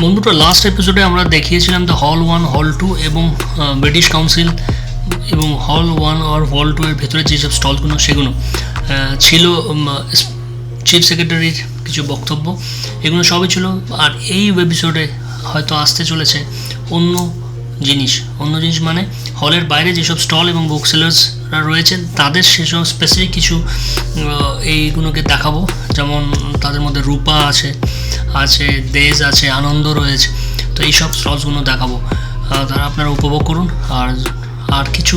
বন্ধুরা, লাস্ট এপিসোডে আমরা দেখিয়েছিলাম দ্য হল 1, হল 2 এবং ব্রিটিশ কাউন্সিল এবং হল 1 আর হল 2 এর ভেতরে যেসব স্টলগুলো সেগুলো ছিল, চিফ সেক্রেটারির কিছু বক্তব্য, এগুলো সবই ছিল। আর এই এপিসোডে হয়তো আসতে চলেছে অন্য জিনিস মানে হলের বাইরে যেসব স্টল এবং বুক সেলার্সরা রয়েছেন তাদের সেসব স্পেসিফিক কিছু এইগুলোকে দেখাবো। যেমন তাদের মধ্যে রূপা আছে, দেশ আছে, আনন্দ রয়েছে। তো এইসব স্টলসগুলো দেখাবো, তারা আপনারা উপভোগ করুন। আর কিছু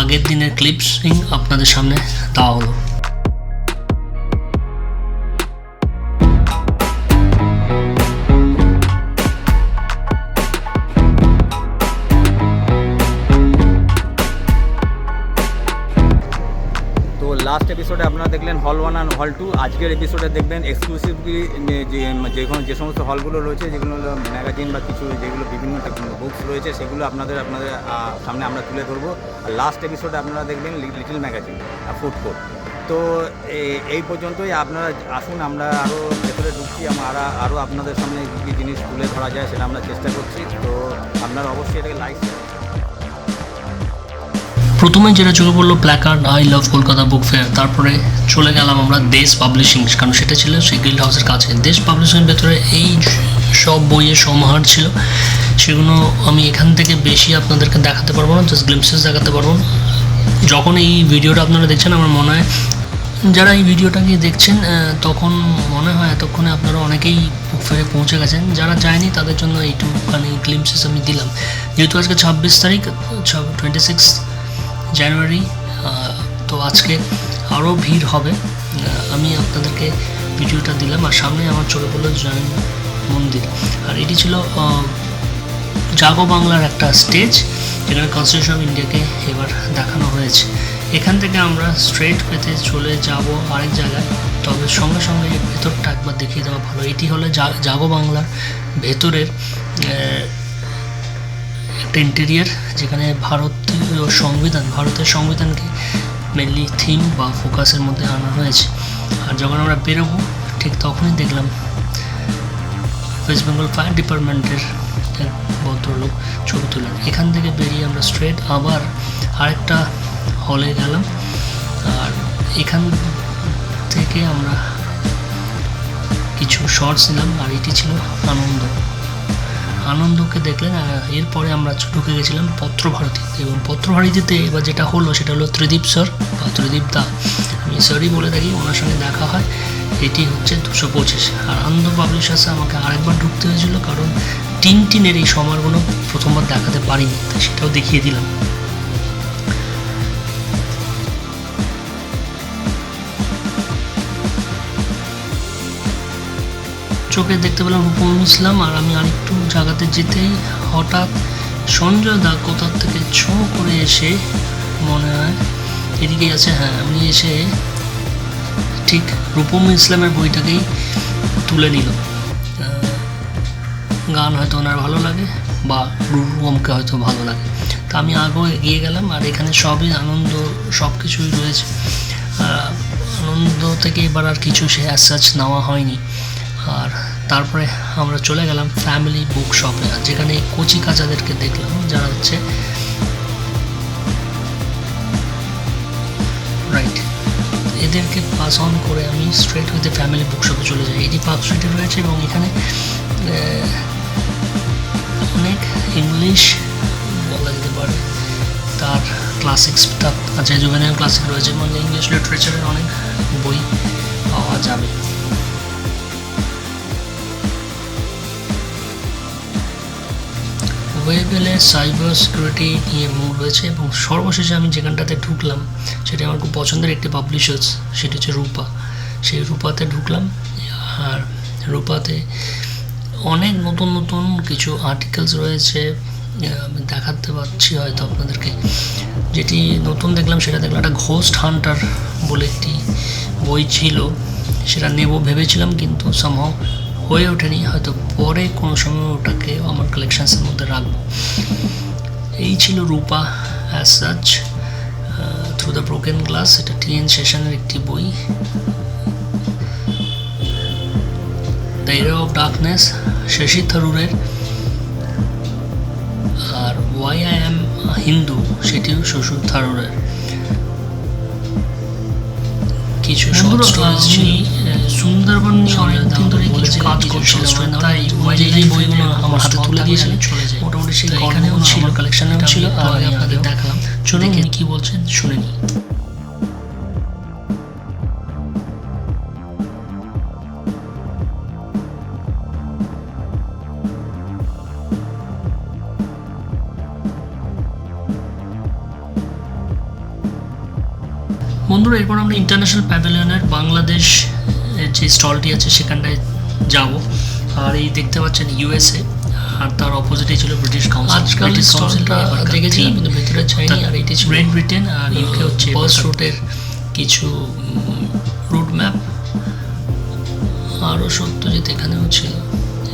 আগের দিনের ক্লিপসিং আপনাদের সামনে দেওয়া হলো। লাস্ট এপিসোডে আপনারা দেখলেন হল 1 আর হল 2। আজকের এপিসোডে দেখবেন এক্সক্লুসিভলি যে সমস্ত হলগুলো রয়েছে, যেগুলো ম্যাগাজিন বা কিছু যেগুলো বিভিন্ন বুকস রয়েছে, সেগুলো আপনাদের সামনে আমরা তুলে ধরবো। আর লাস্ট এপিসোডে আপনারা দেখলেন লিটল ম্যাগাজিন ফুড কোর্ট। তো এই পর্যন্তই। আপনারা আসুন, আমরা আরও ভেতরে ঢুকছি, আমরা আরও আপনাদের সামনে কী জিনিস তুলে ধরা যায় সেটা আমরা চেষ্টা করছি। তো আপনারা অবশ্যই এটাকে লাইক। প্রথমে যেটা চোখে পড়লো placard, I love Kolkata book fair. তারপরে চলে গেলাম আমরা দেশ পাবলিশিং, কারণ সেটা ছিল সেই গিল্ড হাউসের কাছে। দেশ পাবলিশিংয়ের ভেতরে এই সব বইয়ের সমাহার ছিল, সেগুলো আমি এখান থেকে বেশি আপনাদেরকে দেখাতে পারবো না, জাস্ট গ্লিমসেস দেখাতে পারবো। যখন এই ভিডিওটা আপনারা দেখছেন, আমার মনে হয় যারা এই ভিডিওটাকে দেখছেন তখন মনে হয় এতক্ষণে আপনারা অনেকেই বুক ফেয়ারে পৌঁছে গেছেন। যারা যায়নি তাদের জন্য এইটুখানি গ্লিমসেস আমি দিলাম। যেহেতু আজকে 26 তারিখ, 26 জানুয়ারি, তো আজকে আরও ভিড় হবে। আমি আপনাদেরকে ভিডিওটা দিলাম। আর সামনে আমার চোখে পড়লো জৈন মন্দির। আর এটি ছিল জাগো বাংলার একটা স্টেজ, যেখানে কনস্টিটিউশন অফ ইন্ডিয়াকে এবার দেখানো হয়েছে। এখান থেকে আমরা স্ট্রেট পেতে চলে যাব আরেক জায়গায়, তবে সঙ্গে সঙ্গে ভেতরটা একবার দেখিয়ে দেওয়া ভালো। এটি হলো জাগো বাংলার ভেতরের একটা ইন্টেরিয়ার, যেখানে ভারতের সংবিধানকে মেনলি থিম বা ফোকাসের মধ্যে আনা হয়েছে। আর যখন আমরা বেরোবো ঠিক তখনই দেখলাম ওয়েস্ট বেঙ্গল ফায়ার ডিপার্টমেন্টের এক ভদ্রলোক ছবি তুলেন। এখান থেকে বেরিয়ে আমরা স্ট্রেট আবার আরেকটা হলে গেলাম। আর এখান থেকে আমরা কিছু শর্টস নিলাম। আর এটি ছিল আনন্দকে দেখলেন। এরপরে আমরা ঢুকে গেছিলাম পত্রভারতীতে, এবং পত্রভারতীতে এবার যেটা হলো সেটা হলো ত্রিদীপ স্যার বা ত্রিদীপ দা, আমি স্যারই বলে থাকি, ওনার সঙ্গে দেখা হয়। এটি হচ্ছে 225। আর আনন্দ পাবলিশার্সে আমাকে আরেকবার ঢুকতে হয়েছিল, কারণ টিনের এই সমারগুলো প্রথমবার দেখাতে পারিনি, তাই সেটাও দেখিয়ে দিলাম। চোখে দেখতে পেলাম রূপম ইসলাম। আর আমি আরেকটু জায়গাতে যেতেই হঠাৎ সঞ্জয় দা কোথার থেকে ছোঁ করে এসে, মনে হয় এদিকেই আছে, হ্যাঁ, আমি এসে ঠিক রূপম ইসলামের বইটাকেই তুলে নিল। গান হয়তো ওনার ভালো লাগে বা রূপমকে হয়তো ভালো লাগে, তা আমি আগেও এগিয়ে গেলাম। আর এখানে সবই আনন্দ, সব কিছুই রয়েছে। আনন্দ থেকে এবার আর কিছু সে অ্যাজ সাচ নেওয়া হয়নি। আর তারপরে আমরা চলে গেলাম ফ্যামিলি বুক শপে, যেখানে কচি কাচাদেরকে দেখলাম, যারা হচ্ছে রাইট, এদেরকে পাস অন করে আমি স্ট্রেট উইথ ফ্যামিলি বুক শপে চলে যাই। এটি পার্ক স্ট্রিটে রয়েছে এবং এখানে অনেক ইংলিশ বলা যেতে পারে, তার ক্লাসিক্স আছে, জুভেনাইল ক্লাসিক রয়েছে, মানে ইংলিশ লিটারেচারের অনেক বই পাওয়া যাবে। ওয়েবেলে সাইবার সিকিউরিটি নিয়ে মুভ রয়েছে। এবং সর্বশেষে আমি যেখানটাতে ঢুকলাম সেটা আমার খুব পছন্দের একটি পাবলিশার্স, সেটি হচ্ছে রূপা। সেই রূপাতে ঢুকলাম। আর রূপাতে অনেক নতুন কিছু আর্টিকেলস রয়েছে, আমি দেখাতে পারছি হয়তো আপনাদেরকে। যেটি নতুন দেখলাম সেটা দেখলাম একটা ঘোস্ট হান্টার বলে একটি বই ছিল, সেটা নেব ভেবেছিলাম কিন্তু সামহাও হয়ে ওঠেনি, হয়তো পরে কোনো সময় ওটাকে আমার কালেকশানসের মধ্যে রাখবো। এই ছিল Rupa as such through the broken glass. এটা টিএন সেশনের একটি বই। The era of darkness Shashi থারুরের, আর ওয়াই আই অ্যাম হিন্দু সেটিও শশী থারুরের। কিছু শর্ট স্টোরিজ ছিল। সুন্দরবন নিয়ে অনেকদিন ধরে কিছু কাজ করছিলাম, তাই এই বইগুলো আমার হাতে তুলে দিয়েছিলেন। মোটামুটি সেই এখানেও ছিল, কালেকশনেও ছিল, আর আমি আপনাদের দেখালাম। চলুন উনি কি বলছেন শুনে নিই। বন্ধুরা, এরপর আমরা ইন্টারন্যাশনাল প্যাভিলিয়নের বাংলাদেশ যে স্টলটি আছে সেখানটায় যাব। আর এই দেখতে পাচ্ছেন ইউএসএ, আর তার অপোজিটে ছিল ব্রিটিশ কাউন্সিল। আজকাল স্টলটা দেখেছিলাম কিন্তু ভেতরে যাইনি। আর এটি ছিল গ্রেট ব্রিটেন, আর ইউকে হচ্ছে ফার্স্ট রুটের কিছু রুট ম্যাপ। আরও সত্যজিৎ এখানেও ছিল।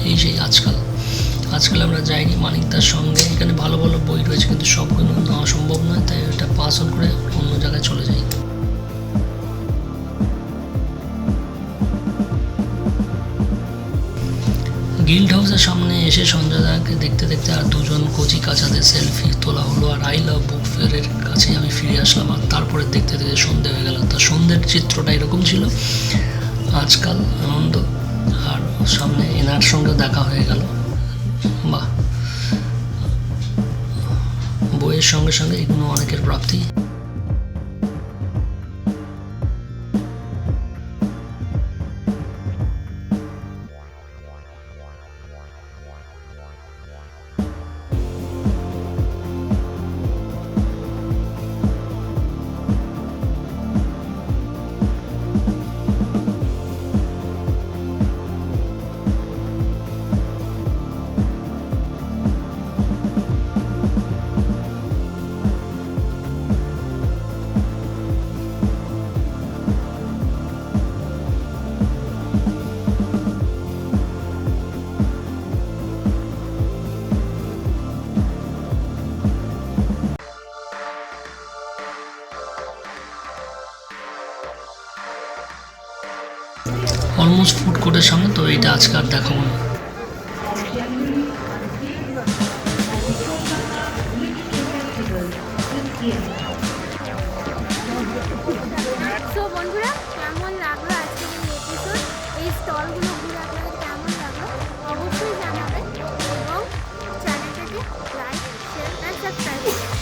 এই সেই আজকাল আমরা যাইনি মানিকদার সঙ্গে। এখানে ভালো ভালো বই রয়েছে কিন্তু সবগুলো নেওয়া সম্ভব নয়, তাই ওটা পাস অন করে অন্য জায়গায় চলে যাই। গিল্ড হাউসের সামনে এসে সঞ্জয় দাকে দেখতে দেখতে আর দুজন কচি কাচাদের সেলফি তোলা হলো। আর আই লাভ বুক ফেয়ারের কাছে আমি ফিরে আসলাম। আর তারপরে দেখতে দেখতে সন্ধে হয়ে গেল। তা সন্ধ্যের চিত্রটা এরকম ছিল। আজকাল আনন্দ, আর সামনে এনার সঙ্গে দেখা হয়ে গেল। বাহ, বইয়ের সঙ্গে সঙ্গে এগুলো অনেকের প্রাপ্তি। অলমোস্ট ফুড কোর্টের সামনে, তো এইটা আজকে আর দেখাবো না। তো বন্ধুরা, কেমন লাগলো আজকের এই এপিসোড? এই স্টলগুলো ঘুরে আপনাদের কেমন লাগলো অবশ্যই জানাবেন, এবং চ্যানেলটাকে লাইক, শেয়ার অ্যান্ড সাবস্ক্রাইব করবেন।